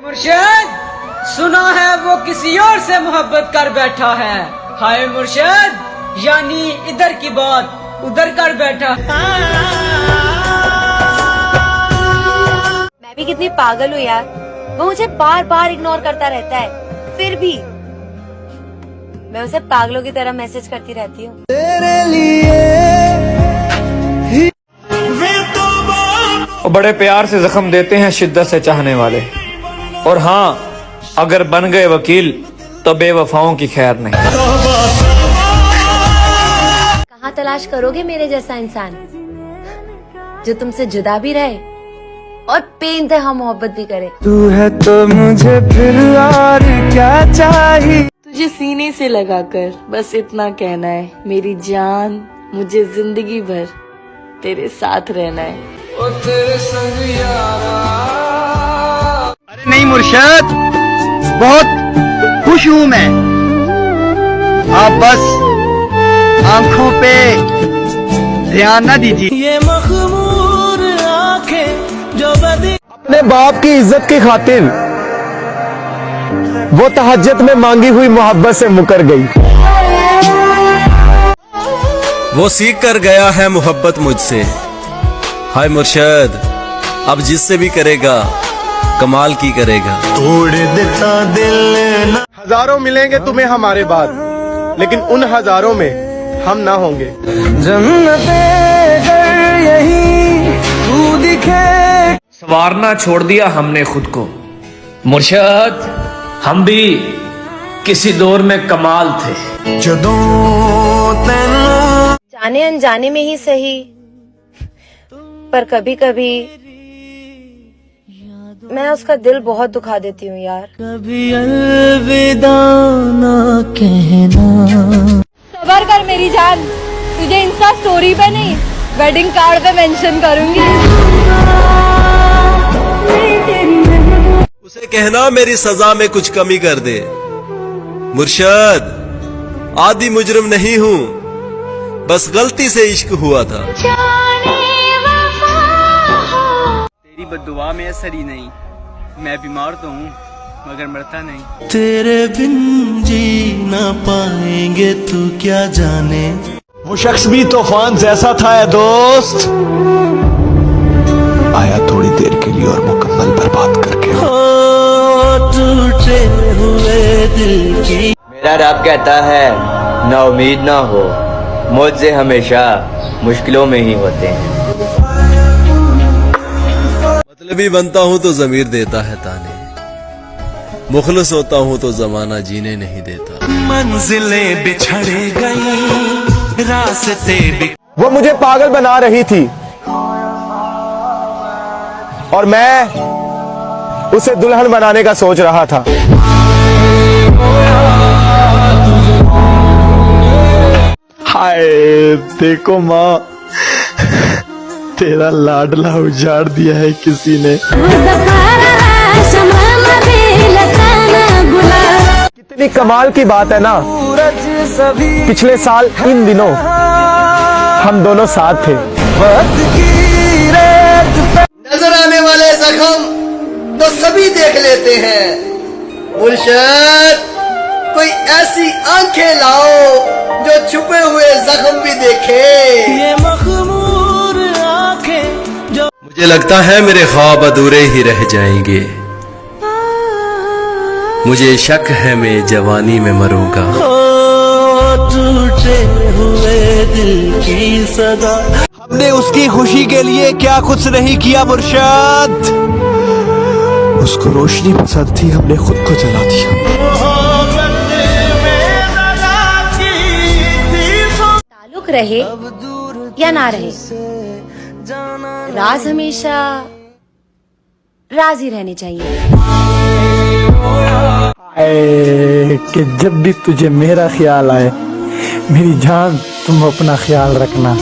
मुर्शिद, सुना है वो किसी और से मोहब्बत कर बैठा है। हाय मुर्शिद, यानी इधर की बात उधर कर बैठा। मैं भी कितनी पागल हूँ यार, वो मुझे बार बार इग्नोर करता रहता है, फिर भी मैं उसे पागलों की तरह मैसेज करती रहती हूँ। बड़े प्यार से जख्म देते हैं शिद्दत से चाहने वाले, और हाँ अगर बन गए वकील तो बेवफाओं की खैर नहीं। कहाँ तलाश करोगे मेरे जैसा इंसान जो तुमसे जुदा भी रहे और बेइंतहा मोहब्बत भी करे। तू है तो मुझे फिर और क्या चाहिए। तुझे सीने से लगाकर बस इतना कहना है, मेरी जान मुझे जिंदगी भर तेरे साथ रहना है। ओ तेरे संग यारा। अरे नहीं मुर्शिद, बहुत खुश हूँ मैं। आप बस आंखों पे ध्यान न दीजिए। ये मखमूर आंखें जो अपने बाप की इज्जत की खातिर वो तहज्जुद में मांगी हुई मोहब्बत से मुकर गई। वो सीख कर गया है मोहब्बत मुझसे। हाय मुर्शिद, अब जिससे भी करेगा कमाल की करेगा। तोड़ देता दिल। हजारों मिलेंगे तुम्हें हमारे बाद, लेकिन उन हजारों में हम ना होंगे। जन्नते अगर यही तू दिखे। संवारना छोड़ दिया हमने खुद को मुर्शिद, हम भी किसी दौर में कमाल थे। जाने अनजाने में ही सही, पर कभी कभी मैं उसका दिल बहुत दुखा देती हूँ यार। कभी अलविदा ना कहना। सबर कर मेरी जान, तुझे इंस्टा स्टोरी पे नहीं वेडिंग कार्ड पे मेंशन करूंगी। उसे कहना मेरी सजा में कुछ कमी कर दे। मुर्शिद, आदि मुजरिम नहीं हूँ, बस गलती से इश्क हुआ था। तेरी बद्दुआ में असर ही नहीं, मैं बीमार तो हूँ मगर मरता नहीं। तेरे बिन जी ना पाएंगे तू क्या जाने। वो शख्स भी तूफान जैसा था है दोस्त, आया थोड़ी देर के लिए और मुकम्मल बर्बाद करके। टूटे हुए दिल की। मेरा रब कहता है ना उम्मीद ना हो, मुझसे हमेशा मुश्किलों में ही होते हैं। मतलबी बनता हूँ तो जमीर देता है ताने, मुखलिस होता हूँ तो जमाना जीने नहीं देता। मंजिलें बिछड़ गई, रास्ते भी। वो मुझे पागल बना रही थी और मैं उसे दुल्हन बनाने का सोच रहा था। हाय देखो माँ, तेरा लाडला उजाड़ दिया है किसी ने। कितनी कमाल की बात है ना, पिछले साल इन दिनों हम दोनों साथ थे। नजर आने वाले जख्म तो सभी देख लेते हैं। मुर्शिद, कोई ऐसी आंखें लाओ जो छुपे हुए जख्म भी देखे। ये मखमूर आंखें जो। मुझे लगता है मेरे ख्वाब अधूरे ही रह जाएंगे, मुझे शक है मैं जवानी में मरूंगा। टूटे हुए दिल की सदा। हमने उसकी खुशी के लिए क्या कुछ नहीं किया मुर्शिद। उसको रोशनी पसंद थी, हमने खुद को जला दिया। ताल्लुक रहे या ना रहे, राज हमेशा राज ही रहने चाहिए। कि जब भी तुझे मेरा ख्याल आए, मेरी जान तुम अपना ख्याल रखना।